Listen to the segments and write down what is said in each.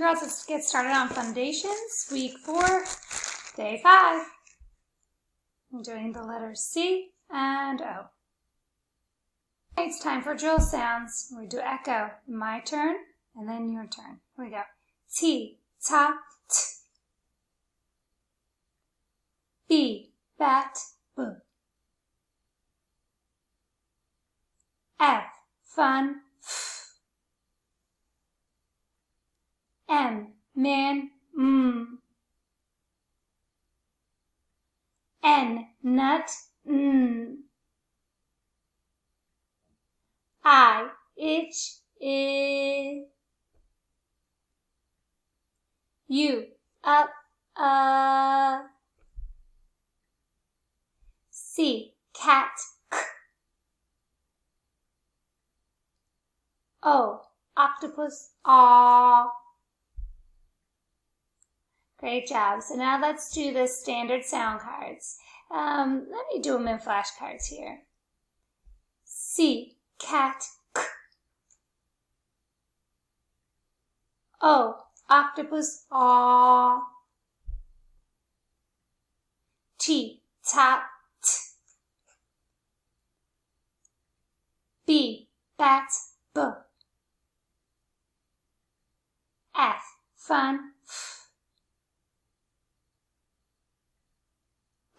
and girls, let's get started on Fundations, week 4, day 5. I'm doing the letters C and O. It's time for drill sounds. We do echo. My turn, and then your turn. Here we go. T, ta, t. B, bat, b. F, fun, f. M, man, N, nut, I, itch, I. U, up, C, cat, k. O, octopus, aw. Great job. So now let's do the standard sound cards. Let me do them in flashcards here. C, cat, k. O, octopus, aw. T, tap, t. B, bat, b. F, fun, f.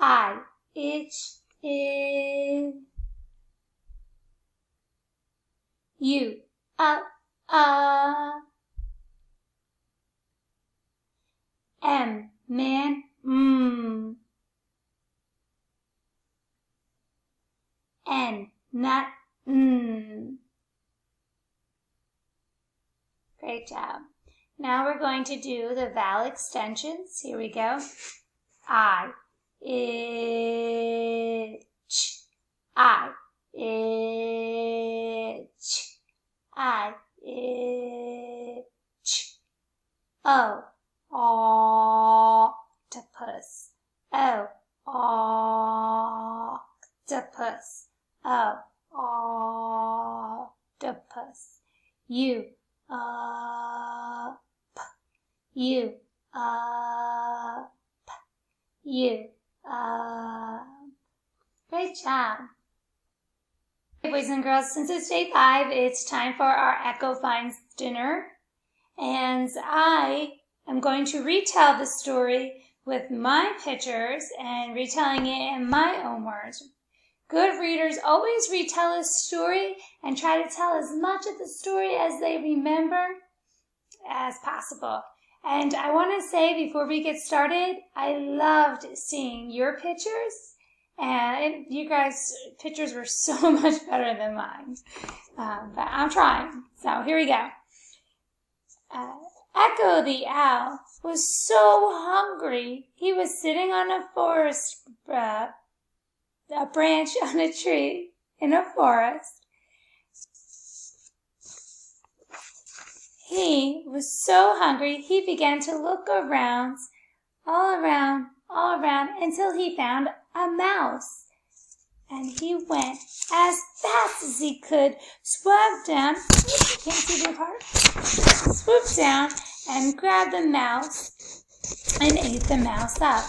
I, itch, I. U, up, M, man, N, nut, Great job. Now we're going to do the vowel extensions. Here we go. I, itch, I, itch, I, itch. O, octopus, O, octopus, O, octopus. U, up, U, up, U, up. Great job. Boys and girls, since it's day 5, it's time for our Echo Finds dinner. And I am going to retell the story with my pictures and retelling it in my own words. Good readers always retell a story and try to tell as much of the story as they remember as possible. And I want to say before we get started, I loved seeing your pictures. And you guys' pictures were so much better than mine. But I'm trying. So here we go. Echo the owl was so hungry. He was sitting on a branch on a tree in a forest. He was so hungry, he began to look around, all around, until he found a mouse. And he went as fast as he could, swooped down, can't see the part, swooped down and grabbed the mouse and ate the mouse up.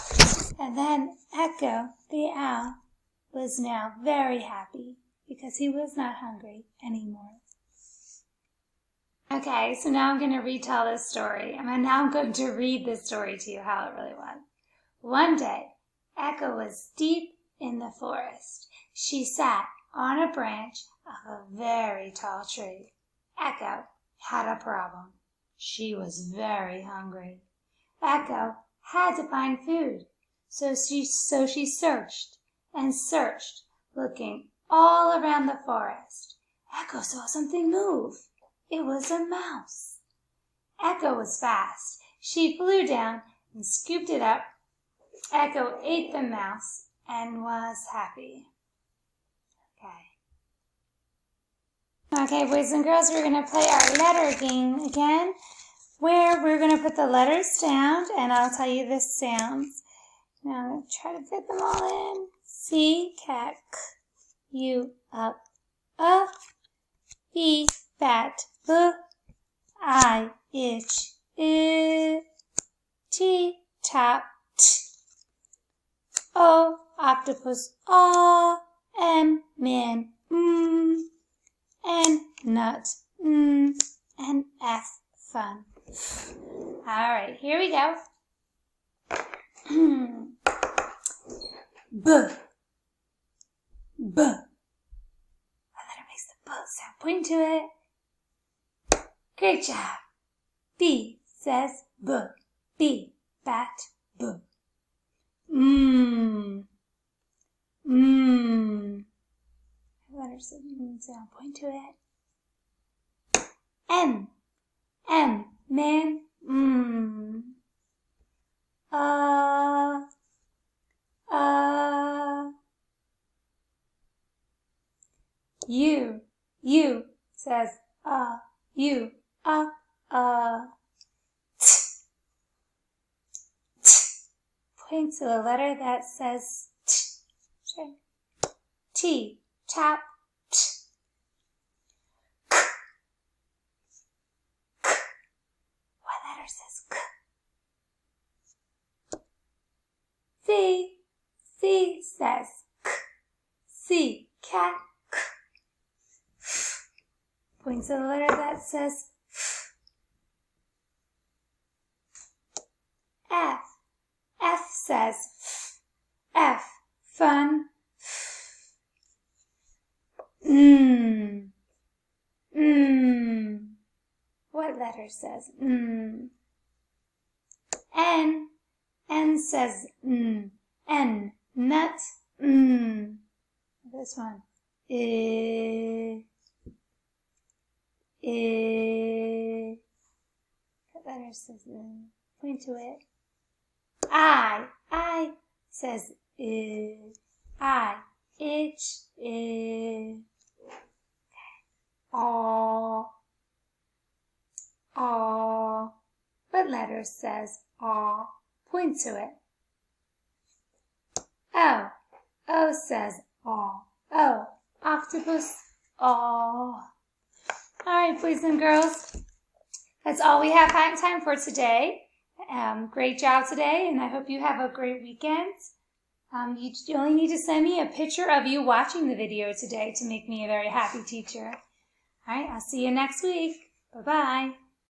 And then Echo, the owl, was now very happy because he was not hungry anymore. Okay, so now I'm going to retell this story. Now I'm going to read this story to you how it really was. One day, Echo was deep in the forest. She sat on a branch of a very tall tree. Echo had a problem. She was very hungry. Echo had to find food, so she searched and searched, looking all around the forest. Echo saw something move. It was a mouse. Echo was fast. She flew down and scooped it up. Echo ate the mouse and was happy. Okay, boys and girls, we're going to play our letter game again, where we're going to put the letters down, and I'll tell you the sounds. Now I'm going to try to fit them all in. C, cat, k. U, up, B, bat, b. I, itch, I. T, tap, t. O, octopus, aw. M, man, N, nut, and F, fun. All right, here we go. B. B. What letter makes the B sound? Point to it. Great job. B says B. B, bat, B. What letter says sound? Point to it. M. M, man, U says U, t, t. Point to the letter that says t. Okay. T, tap, t. K, k. What letter says k? C says k. C, cat, k. Point to the letter that says F. F says F. Fun. What letter says N. N says N. Nut. This one. What letter says N? Point to it. I says I. Itch. Aw. What letter says aw? Point to it. O says aw. O, octopus, aw. All right, boys and girls. That's all we have time for today. Great job today, and I hope you have a great weekend. You only need to send me a picture of you watching the video today to make me a very happy teacher. All right, I'll see you next week. Bye-bye.